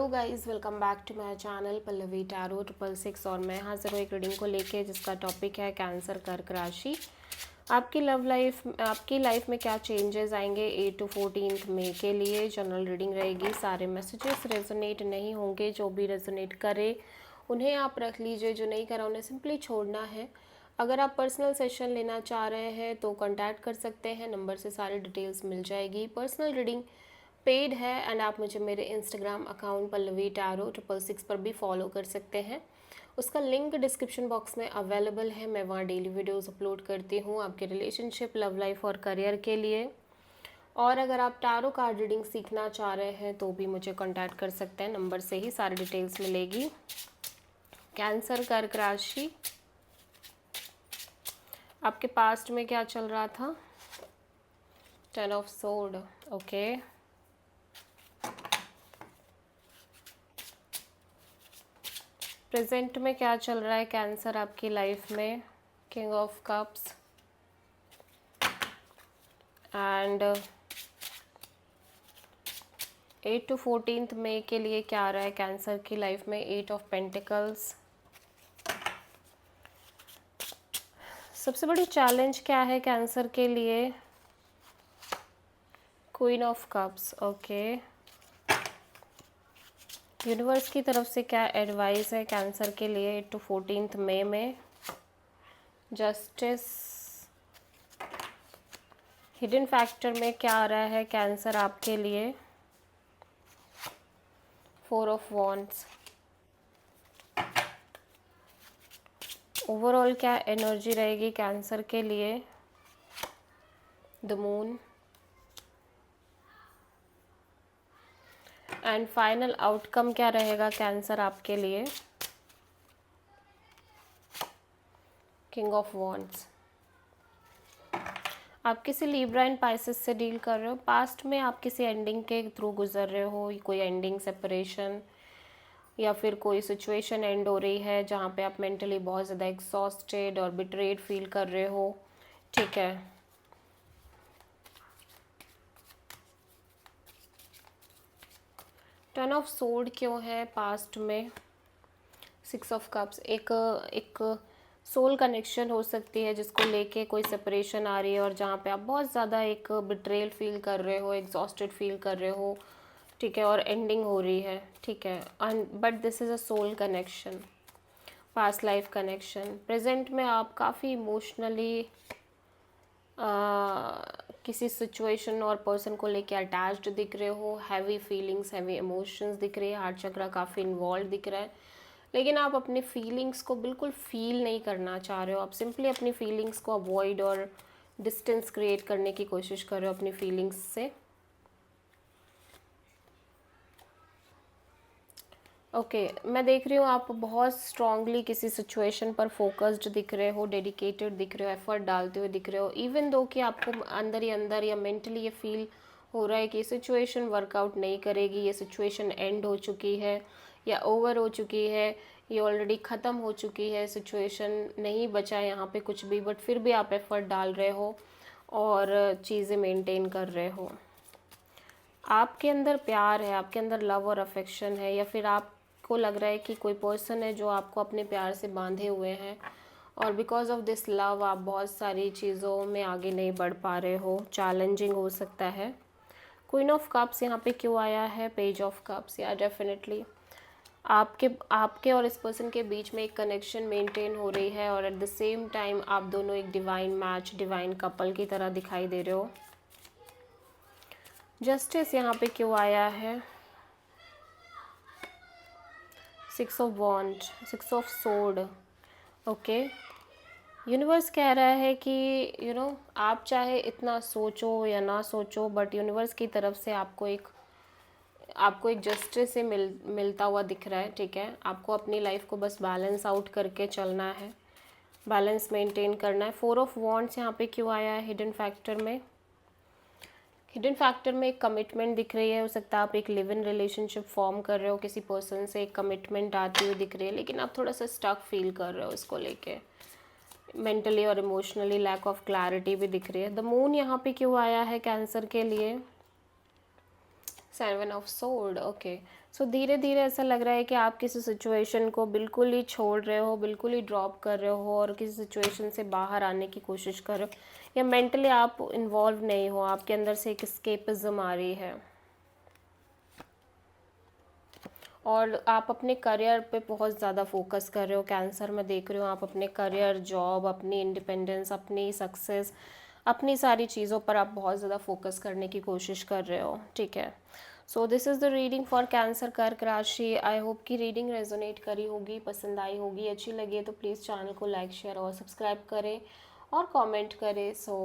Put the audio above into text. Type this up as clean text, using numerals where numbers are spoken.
Guys, welcome back to my channel Pallavi tarot 666 और मैं हाजिर हूँ एक रीडिंग को लेके जिसका टॉपिक है कैंसर कर्क राशि। आपकी लाइफ में क्या चेंजेस आएंगे 8 to 14 मई के लिए। जनरल रीडिंग रहेगी, सारे मैसेजेस रेजोनेट नहीं होंगे, जो भी रेजोनेट करे उन्हें आप रख लीजिए, जो नहीं करा उन्हें सिंपली छोड़ना है। अगर आप पर्सनल सेशन लेना चाह रहे हैं तो कांटेक्ट कर सकते हैं, नंबर से सारी डिटेल्स मिल जाएगी। पर्सनल रीडिंग पेड है एंड आप मुझे मेरे इंस्टाग्राम अकाउंट पल्लवी टैरो 666 पर भी फॉलो कर सकते हैं। उसका लिंक डिस्क्रिप्शन बॉक्स में अवेलेबल है। मैं वहाँ डेली वीडियोस अपलोड करती हूँ आपके रिलेशनशिप, लव लाइफ और करियर के लिए। और अगर आप टैरो कार्ड रीडिंग सीखना चाह रहे हैं तो भी मुझे कांटेक्ट कर सकते हैं, नंबर से ही सारी डिटेल्स मिलेगी। कैंसर कर्क राशि, आपके पास्ट में क्या चल रहा था? 10 ऑफ सोर्ड, ओके। प्रेजेंट में क्या चल रहा है कैंसर आपकी लाइफ में? King of cups and 8 to 14 मई के लिए क्या आ रहा है कैंसर की लाइफ में? 8 ऑफ पेंटिकल्स। सबसे बड़ी चैलेंज क्या है कैंसर के लिए? Queen of cups, okay. Universe की तरफ से क्या एडवाइस है कैंसर के लिए 8 to 14 मई में? जस्टिस। हिडन फैक्टर में क्या आ रहा है कैंसर आपके लिए? 4 ऑफ वॉन्ड्स। ओवरऑल क्या एनर्जी रहेगी कैंसर के लिए? The moon. And final outcome क्या रहेगा कैंसर आपके लिए? King of wands. आप किसी लिब्रा एंड पाइसेस से डील कर रहे हो। पास्ट में आप किसी एंडिंग के थ्रू गुजर रहे हो, कोई एंडिंग, सेपरेशन या फिर कोई सिचुएशन एंड हो रही है जहाँ पे आप मेंटली बहुत ज़्यादा एग्जॉस्टेड और बिट्रेड फील कर रहे हो, ठीक है। टर्न ऑफ सोर्ड क्यों है पास्ट में? 6 ऑफ कप्स। एक सोल कनेक्शन हो सकती है जिसको लेके कोई सेपरेशन आ रही है और जहाँ पे आप बहुत ज़्यादा एक बिट्रेल फील कर रहे हो, एग्जॉस्टेड फील कर रहे हो, ठीक है, और एंडिंग हो रही है, ठीक है। But this is a soul connection, past life connection. Present में आप काफ़ी इमोशनली किसी सिचुएशन और पर्सन को लेके अटैच्ड दिख रहे हो। हैवी फीलिंग्स, हैवी इमोशंस दिख रही है। हार्ट चक्रा काफ़ी इन्वॉल्व दिख रहा है, लेकिन आप अपनी फीलिंग्स को बिल्कुल फील नहीं करना चाह रहे हो। आप सिंपली अपनी फीलिंग्स को अवॉइड और डिस्टेंस क्रिएट करने की कोशिश कर रहे हो अपनी फीलिंग्स से। ओके, मैं देख रही हूँ आप बहुत स्ट्रांगली किसी सिचुएशन पर फोकस्ड दिख रहे हो, डेडिकेटेड दिख रहे हो, एफर्ट डालते हुए दिख रहे हो। इवन दो कि आपको अंदर ही अंदर या मेंटली ये फील हो रहा है कि ये सिचुएशन वर्कआउट नहीं करेगी, ये सिचुएशन एंड हो चुकी है या ओवर हो चुकी है, ये ऑलरेडी ख़त्म हो चुकी है, सिचुएशन नहीं बचा यहाँ पे कुछ भी, बट फिर भी आप एफर्ट डाल रहे हो और चीज़ें मेंटेन कर रहे हो। आपके अंदर प्यार है, आपके अंदर लव और अफेक्शन है, या फिर आपको लग रहा है कि कोई पर्सन है जो आपको अपने प्यार से बांधे हुए हैं और बिकॉज ऑफ दिस लव आप बहुत सारी चीज़ों में आगे नहीं बढ़ पा रहे हो। चैलेंजिंग हो सकता है। क्वीन ऑफ कप्स यहाँ पे क्यों आया है? Page of cups. या डेफिनेटली आपके और इस पर्सन के बीच में एक कनेक्शन मेंटेन हो रही है और एट द सेम टाइम आप दोनों एक डिवाइन मैच, डिवाइन कपल की तरह दिखाई दे रहे हो। जस्टिस यहाँ पे क्यों आया है? 6 of wand, 6 of sword, okay. Universe कह रहा है कि आप चाहे इतना सोचो या ना सोचो, बट यूनिवर्स की तरफ से आपको एक जस्टिस से मिलता हुआ दिख रहा है, ठीक है। आपको अपनी लाइफ को बस बैलेंस आउट करके चलना है, बैलेंस मेंटेन करना है। 4 ऑफ वॉन्ड्स यहाँ पे क्यों आया है हिडन फैक्टर में? हिडन फैक्टर में एक कमिटमेंट दिख रही है। हो सकता है आप एक लिव इन रिलेशनशिप फॉर्म कर रहे हो, किसी पर्सन से एक कमिटमेंट आती हुई दिख रही है, लेकिन आप थोड़ा सा स्टक फील कर रहे हो इसको लेके। मेंटली और इमोशनली लैक ऑफ क्लैरिटी भी दिख रही है। द मून यहाँ पे क्यों आया है कैंसर के लिए? Seven of sword, okay. So धीरे धीरे ऐसा लग रहा है कि आप किसी सिचुएशन को बिल्कुल ही छोड़ रहे हो, बिल्कुल ही ड्रॉप कर रहे हो और किसी सिचुएशन से बाहर आने की कोशिश कर रहे हो, या मेंटली आप इन्वॉल्व नहीं हो, आपके अंदर से एक स्केपिज्म आ रही है। और आप अपने करियर पे बहुत ज़्यादा फोकस कर रहे हो कैंसर, में देख रही हूँ आप अपने करियर, जॉब, अपनी इंडिपेंडेंस, अपनी सक्सेस, अपनी सारी चीज़ों पर आप बहुत ज़्यादा फोकस करने की कोशिश कर रहे हो, ठीक है। So this is the reading for cancer कर्क राशि। आई होप कि रीडिंग रेजोनेट करी होगी, पसंद आई होगी। अच्छी लगी है तो प्लीज़ चैनल को लाइक, शेयर और सब्सक्राइब करें और कमेंट करें। सो